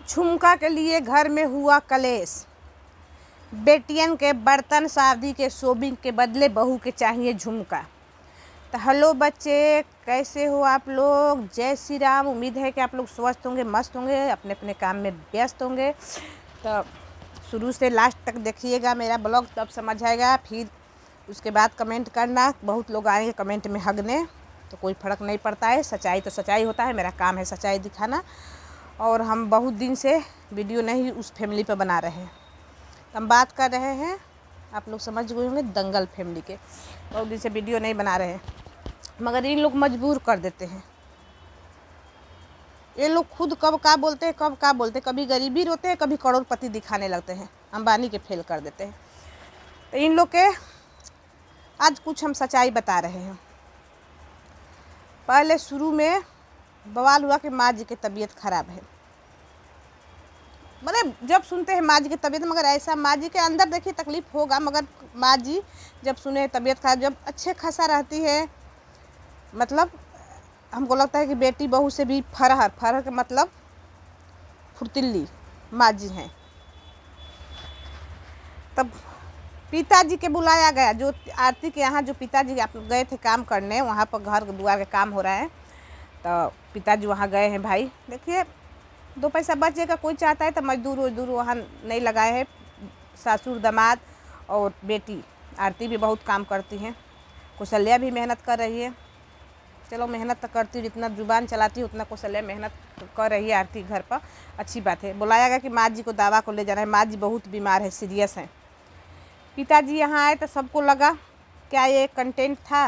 झुमका के लिए घर में हुआ कलेश। बेटियन के बर्तन, शादी के शोबिंग के बदले बहू के चाहिए झुमका। तो हेलो बच्चे, कैसे हो आप लोग? जय श्री राम। उम्मीद है कि आप लोग स्वस्थ होंगे, मस्त होंगे, अपने अपने काम में व्यस्त होंगे। तो शुरू से लास्ट तक देखिएगा मेरा ब्लॉग, तब समझ आएगा। फिर उसके बाद कमेंट करना। बहुत लोग आएंगे कमेंट में हगने, तो कोई फ़र्क नहीं पड़ता है। सच्चाई तो सच्चाई होता है, मेरा काम है सच्चाई दिखाना। और हम बहुत दिन से वीडियो नहीं उस फैमिली पर बना रहे हैं। हम बात कर रहे हैं, आप लोग समझ गए होंगे, दंगल फैमिली के। बहुत दिन से वीडियो नहीं बना रहे हैं, मगर इन लोग मजबूर कर देते हैं। ये लोग खुद कब का बोलते हैं, कब का बोलते हैं। कभी गरीबी रोते हैं, कभी करोड़पति दिखाने लगते हैं, अंबानी के फेल कर देते हैं। तो इन लोग के आज कुछ हम सच्चाई बता रहे हैं। पहले शुरू में बवाल हुआ कि माँ जी की तबीयत खराब है। मतलब जब सुनते हैं माँ जी की तबीयत, मगर ऐसा माँ जी के अंदर देखिए तकलीफ़ होगा, मगर माँ जी जब सुने तबीयत खराब, जब अच्छे खासा रहती है, मतलब हमको लगता है कि बेटी बहू से भी फरहर के मतलब फुर्तीली माँ जी हैं। तब पिताजी के बुलाया गया, जो आरती के यहाँ जो पिताजी आप गए थे काम करने, वहाँ पर घर दुआर के काम हो रहा है। तो पिताजी वहाँ गए हैं। भाई देखिए, दो पैसा बचेगा, कोई चाहता है तो मजदूर वहाँ नहीं लगाए हैं। सासुर, दामाद और बेटी आरती भी बहुत काम करती हैं। कौशल्या भी मेहनत कर रही है। चलो मेहनत तो करती हूँ, जितना जुबान चलाती हूँ उतना कौशल्या मेहनत कर रही है आरती घर पर। अच्छी बात है। बुलाया गया कि माँ जी को दवा को ले जाना है, माँ जी बहुत बीमार है, सीरियस हैं। पिताजी यहाँ आए तो सबको लगा क्या ये कंटेंट था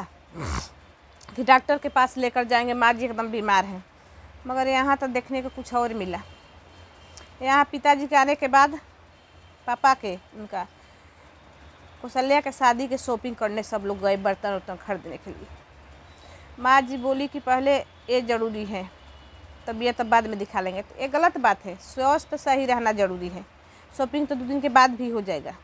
कि डॉक्टर के पास लेकर जाएंगे, माँ जी एकदम बीमार हैं। मगर यहाँ तो देखने को कुछ और मिला। यहाँ पिताजी के आने के बाद पापा के, उनका कौशल्या के शादी के शॉपिंग करने सब लोग गए, बर्तन वर्तन खरीदने के लिए। माँ जी बोली कि पहले ये ज़रूरी है, तबीयत अब बाद में दिखा लेंगे। तो ये गलत बात है। स्वस्थ सही रहना ज़रूरी है। शॉपिंग तो 2 दिन के बाद भी हो जाएगा।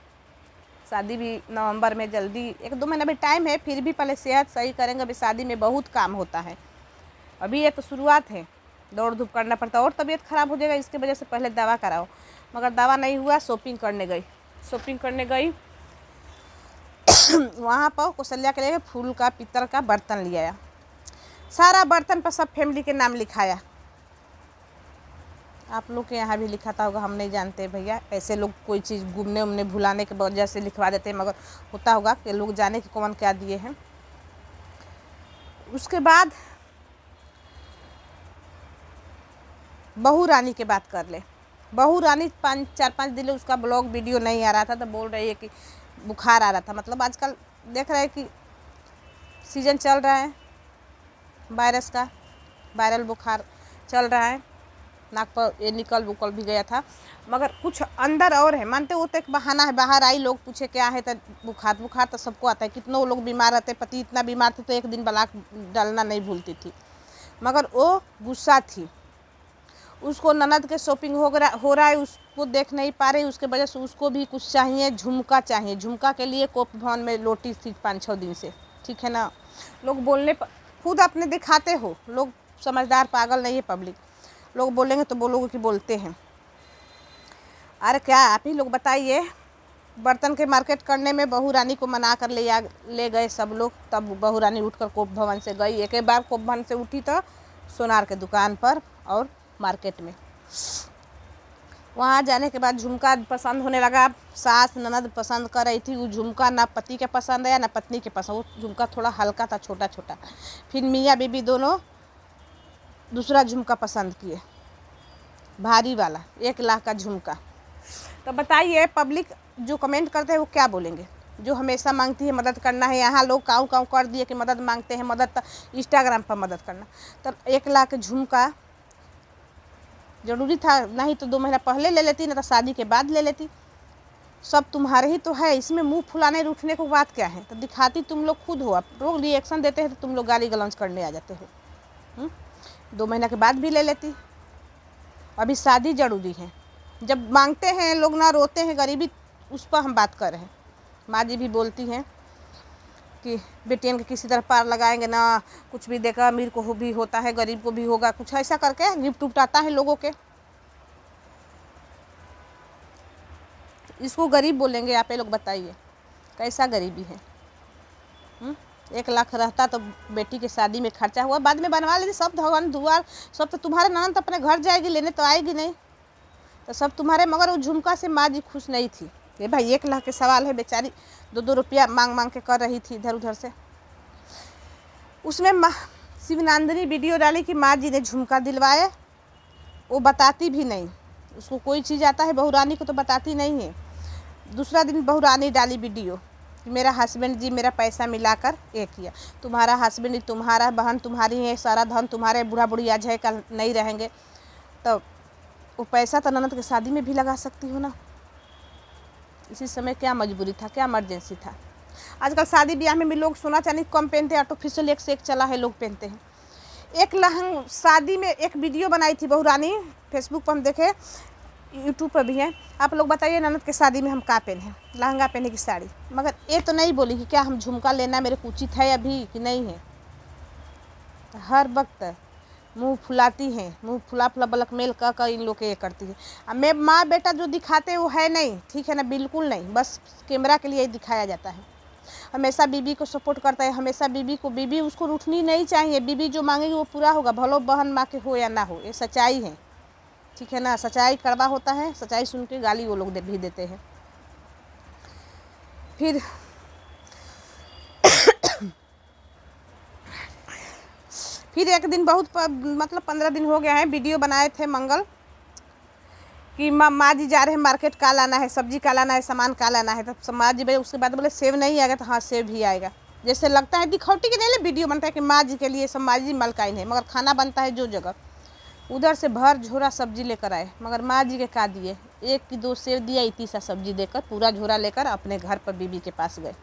शादी भी नवंबर में, जल्दी 1-2 महीना भी टाइम है। फिर भी पहले सेहत सही करेंगे। अभी शादी में बहुत काम होता है, अभी ये तो शुरुआत है, दौड़ धूप करना पड़ता है और तबीयत ख़राब हो जाएगा। इसके वजह से पहले दवा कराओ। मगर दवा नहीं हुआ, शॉपिंग करने गई। वहाँ पर कौशल्या के लिए फूल का, पीतल का बर्तन ले आया। सारा बर्तन पर सब फैमिली के नाम लिखाया। आप लोग के यहाँ भी लिखाता होगा, हम नहीं जानते भैया। ऐसे लोग कोई चीज़ घूमने उमने भुलाने के वजह से लिखवा देते हैं, मगर होता होगा कि लोग जाने कि कौन क्या दिए हैं। उसके बाद बहू रानी की बात कर ले। बहू रानी 4-5 दिन उसका ब्लॉग वीडियो नहीं आ रहा था, तो बोल रही है कि बुखार आ रहा था। मतलब आजकल देख रहे हैं कि सीजन चल रहा है वायरस का, वायरल बुखार चल रहा है। नाक पर ये निकल बुकल भी गया था, मगर कुछ अंदर और है। मानते वो तो एक बहाना है, बाहर आई लोग पूछे क्या है, तो बुखार तो सबको आता है। कितनों लोग बीमार रहते, पति इतना बीमार थे तो एक दिन ब्लॉक डालना नहीं भूलती थी। मगर वो गुस्सा थी, उसको ननद के शॉपिंग हो रहा है, उसको देख नहीं पा रही। उसके वजह से उसको भी कुछ चाहिए, झुमका चाहिए। झुमका के लिए कोप भवन में लोटी थी 5-6 दिन से, ठीक है ना। लोग बोलने पर खुद अपने दिखाते हो, लोग समझदार पागल नहीं है पब्लिक। लोग बोलेंगे तो बोलोगे कि बोलते हैं। अरे क्या आप ही लोग बताइए। बर्तन के मार्केट करने में बहू रानी को मना कर ले गए सब लोग। तब बहू रानी उठकर कोप भवन से गई। एक बार कोप भवन से उठी तो सोनार के दुकान पर और मार्केट में। वहाँ जाने के बाद झुमका पसंद होने लगा। सास ननद पसंद कर रही थी वो झुमका, ना पति के पसंद आया ना पत्नी के पसंद। वो झुमका थोड़ा हल्का था, छोटा छोटा। फिर मियाँ बीबी दोनों दूसरा झुमका पसंद किए, भारी वाला 1 लाख का झुमका। तो बताइए पब्लिक जो कमेंट करते हैं वो क्या बोलेंगे? जो हमेशा मांगती है मदद करना है, यहाँ लोग काऊ काऊ कर दिए कि मदद मांगते हैं। मदद तो इंस्टाग्राम पर मदद करना। तब 1 लाख झुमका ज़रूरी था? नहीं तो 2 महीना पहले ले लेती, ना तो शादी के बाद ले लेती। सब तुम्हारे ही तो है, इसमें मुंह फुलाने रूठने को बात क्या है? तो दिखाती तुम लोग खुद हो। आप लोग रिएक्शन देते हैं तो तुम लोग गाली गलौज करने आ जाते हो। 2 महीना के बाद भी ले लेती। अभी शादी ज़रूरी है। जब मांगते हैं लोग ना, रोते हैं, गरीबी, उस पर हम बात कर रहे हैं। माँ जी भी बोलती हैं कि बेटियन के किसी तरह पार लगाएंगे ना, कुछ भी देगा, अमीर को भी होता है, गरीब को भी होगा, कुछ ऐसा करके गिफ्ट उफ्ट आता है लोगों के। इसको गरीब बोलेंगे आप? ये लोग बताइए कैसा गरीबी है? 1 लाख रहता तो बेटी के शादी में खर्चा हुआ, बाद में बनवा लेती, सब भगवान दुआर सब तो तुम्हारे ननद तो अपने घर जाएगी लेने, तो आएगी नहीं, तो सब तुम्हारे। मगर वो झुमका से माँ जी खुश नहीं थी। ये भाई 1 लाख के सवाल है, बेचारी 2-2 रुपया मांग मांग के कर रही थी इधर उधर से। उसमें शिवनंदिनी वीडियो डाली कि माँ जी ने झुमका दिलवाए, वो बताती भी नहीं। उसको कोई चीज़ आता है बहुरानी को तो बताती नहीं है। दूसरा दिन बहुरानी डाली वीडियो कि मेरा हस्बैंड जी मेरा पैसा मिलाकर ये किया। तुम्हारा हस्बैंड तुम्हारा, बहन तुम्हारी है, सारा धन तुम्हारे, बूढ़ा बुढ़ी आज है कल नहीं रहेंगे, तो वो पैसा तो ननद की शादी में भी लगा सकती हो ना। इसी समय क्या मजबूरी था, क्या इमरजेंसी था? आजकल शादी ब्याह में भी लोग सोना चांदी कम पहनते हैं, आर्टिफिशियल एक से एक चला है, लोग पहनते हैं। एक लहंगा शादी में एक वीडियो बनाई थी बहुरानी, फेसबुक पर हम देखे, यूट्यूब पर भी है। आप लोग बताइए ननद के शादी में हम क्या पहने? लहंगा पहने की साड़ी। मगर ये तो नहीं बोली कि क्या हम झुमका लेना मेरे को उचित है अभी कि नहीं है। हर वक्त मुंह फुलाती हैं, मुंह फुला फुला ब्लैकमेल कर इन लोग के ये करती है। अब मैं माँ बेटा जो दिखाते हैं वो है नहीं, ठीक है ना, बिल्कुल नहीं, बस कैमरा के लिए दिखाया जाता है। हमेशा बीबी को सपोर्ट करता है, हमेशा बीबी को, बीबी उसको रूठनी नहीं चाहिए, बीबी जो मांगेगी वो पूरा होगा, भलो बहन माँ के हो या ना हो, ये सच्चाई है, ठीक है ना। सच्चाई कड़वा होता है, सच्चाई सुन के गाली वो लोग भी देते हैं। फिर एक दिन बहुत मतलब 15 दिन हो गया है, वीडियो बनाए थे मंगल कि माँ जी जा रहे हैं मार्केट, का लाना है, सब्जी का लाना है, सामान का लाना है। तो माँ जी भाई उसके बाद बोले सेब नहीं आएगा, तो हाँ सेब भी आएगा। जैसे लगता है दिखौटी के नहीं, वीडियो बनता है कि माँ जी के लिए सब, माँ जी मलकाइन है, मगर खाना बनता है जो जगह। उधर से भर झोरा सब्जी लेकर आए, मगर माँ जी के का दिए, 1 कि 2 सेब दिया, इतनी सा सब्जी देकर पूरा झोरा लेकर अपने घर पर बीबी के पास गए।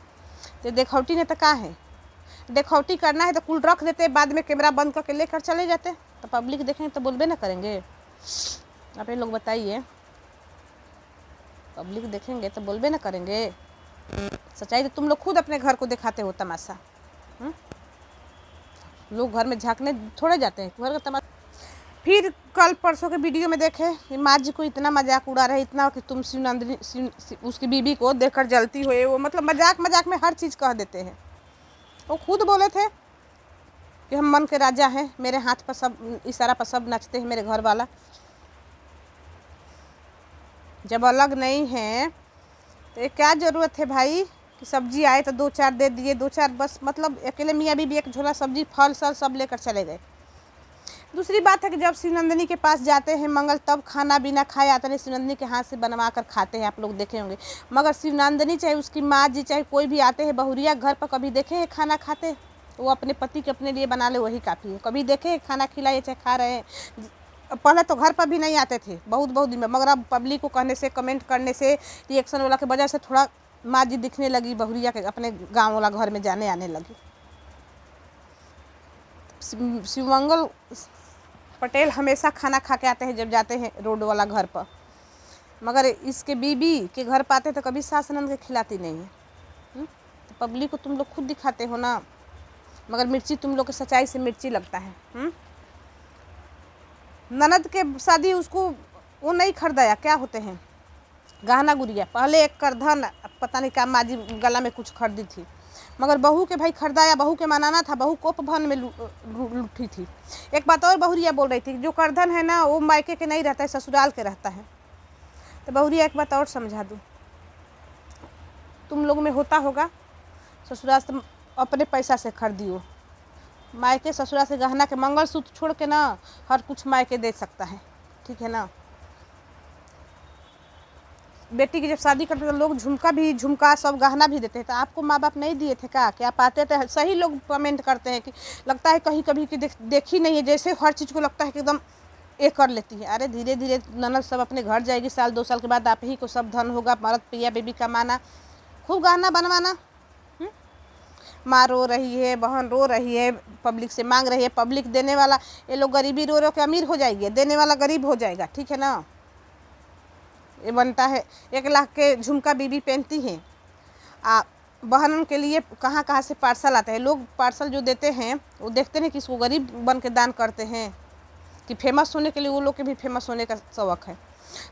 तो देखौटी ने तो कहा है, देखौटी करना है तो कुल रख देते, बाद में कैमरा बंद करके लेकर चले जाते, तो पब्लिक देखेंगे तो बोलबे ना करेंगे? आप ये लोग बताइए, पब्लिक देखेंगे तो बोलबे ना करेंगे? सच्चाई तो तुम लोग खुद अपने घर को दिखाते हो तमाशा। लोग घर में झांकने थोड़े जाते हैं, घर का तमाशा। फिर कल परसों के वीडियो में देखे कि माँ जी को इतना मजाक उड़ा रहे, इतना कि तुम शिवनंदिनी उसकी बीबी को देखकर जलती हुए, वो मतलब मजाक मजाक में हर चीज़ कह देते हैं। वो खुद बोले थे कि हम मन के राजा हैं, मेरे हाथ पर सब, इशारा पर सब नाचते हैं मेरे घर वाला। जब अलग नहीं है तो ये क्या ज़रूरत है भाई कि सब्जी आए तो 2-4 दे दिए, 2-4 बस, मतलब अकेले मियाँ बीबी एक झोला सब्जी फल सल सब लेकर चले गए। दूसरी बात है कि जब शिवनंदिनी के पास जाते हैं मंगल, तब खाना बिना खाए आते नहीं, शिवनंदिनी के हाथ से बनवा कर खाते हैं, आप लोग देखे होंगे। मगर शिवनंदिनी चाहे उसकी माँ जी चाहे कोई भी आते हैं बहुरिया घर पर, कभी देखे हैं खाना खाते? वो अपने पति के अपने लिए बना ले वही काफ़ी है। कभी देखे हैं खाना खिलाए चाहे खा रहे हैं? पहले तो घर पर भी नहीं आते थे, बहुत बहुत दिन में, मगर अब पब्लिक को कहने से, कमेंट करने से, रिएक्शन वाला के वजह से थोड़ा माँ जी दिखने लगी, बहुरिया के अपने गाँव वाला घर में जाने आने लगी। शिवमंगल पटेल हमेशा खाना खा के आते हैं जब जाते हैं रोड वाला घर पर, मगर इसके बीबी के घर पाते तो कभी सास ननद के खिलाती नहीं है। तो पब्लिक को तुम लोग खुद दिखाते हो ना, मगर मिर्ची तुम लोग के सच्चाई से मिर्ची लगता है। ननद के शादी उसको वो नहीं खरीदाया, क्या होते हैं गहना गुड़िया, पहले एक करधन पता नहीं क्या माँ जी गला में कुछ खरीदी थी, मगर बहू के भाई खरीदाया, बहू के मनाना था, बहू कोप भन में लूटी थी। एक बात और बहुरिया बोल रही थी, जो करधन है ना वो मायके के नहीं रहता है, ससुराल के रहता है। तो बहुरिया एक बात और समझा दूँ, तुम लोग में होता होगा ससुराल से अपने पैसा से खरीदियो, मायके ससुराल से गहना के मंगलसूत्र छोड़ के ना हर कुछ मायके दे सकता है, ठीक है ना। बेटी की जब शादी करते तो लोग झुमका सब गहना भी देते हैं, तो आपको माँ बाप नहीं दिए थे क्या? क्या पाते थे? सही लोग कमेंट करते हैं कि लगता है कहीं कभी कि देखी नहीं है, जैसे हर चीज़ को लगता है कि एकदम ये कर लेती है। अरे धीरे धीरे ननद सब अपने घर जाएगी, 1-2 साल के बाद आप ही को सब धन होगा, मर्द पिया बेबी कमाना, खूब गहना बनवाना। माँ रो रही है, बहन रो रही है, पब्लिक से मांग रही है, पब्लिक देने वाला, ये लोग गरीबी रो रो के अमीर हो जाएगी, देने वाला गरीब हो जाएगा, ठीक है ना। ये बनता है 1 लाख के झुमका बीबी पहनती हैं, बहन के लिए कहाँ कहाँ से पार्सल आते हैं। लोग पार्सल जो देते हैं वो देखते हैं कि इसको गरीब बन के दान करते हैं कि फेमस होने के लिए, वो लोग के भी फेमस होने का शौक़ है।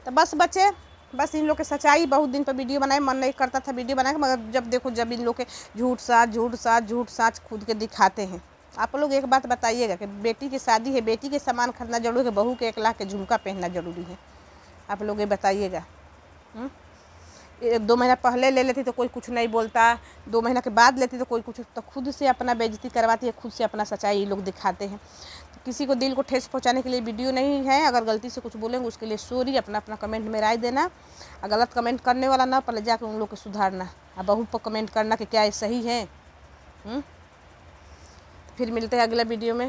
तो बस बच्चे बस इन लोग के सच्चाई, बहुत दिन पर वीडियो बनाए, मन नहीं करता था वीडियो बनाए, मगर जब देखो जब इन लोग के झूठ साच खुद के दिखाते हैं। आप लोग एक बात बताइएगा कि बेटी की शादी है, बेटी के सामान खरीदना जरूरी है, बहू के 1 लाख के झुमका पहनना जरूरी है? आप लोग ये बताइएगा। 2 महीना पहले ले लेती तो कोई कुछ नहीं बोलता, 2 महीना के बाद लेती तो कोई कुछ, तो खुद से अपना बेइज्जती करवाती है, खुद से अपना सच्चाई ये लोग दिखाते हैं। तो किसी को दिल को ठेस पहुंचाने के लिए वीडियो नहीं है। अगर गलती से कुछ बोलेंगे उसके लिए सॉरी, अपना अपना कमेंट में राय देना। और गलत कमेंट करने वाला ना, पहले जाकर उन लोग को सुधारना, और बहू पर कमेंट करना कि क्या ये सही है। फिर मिलते हैं अगला वीडियो में।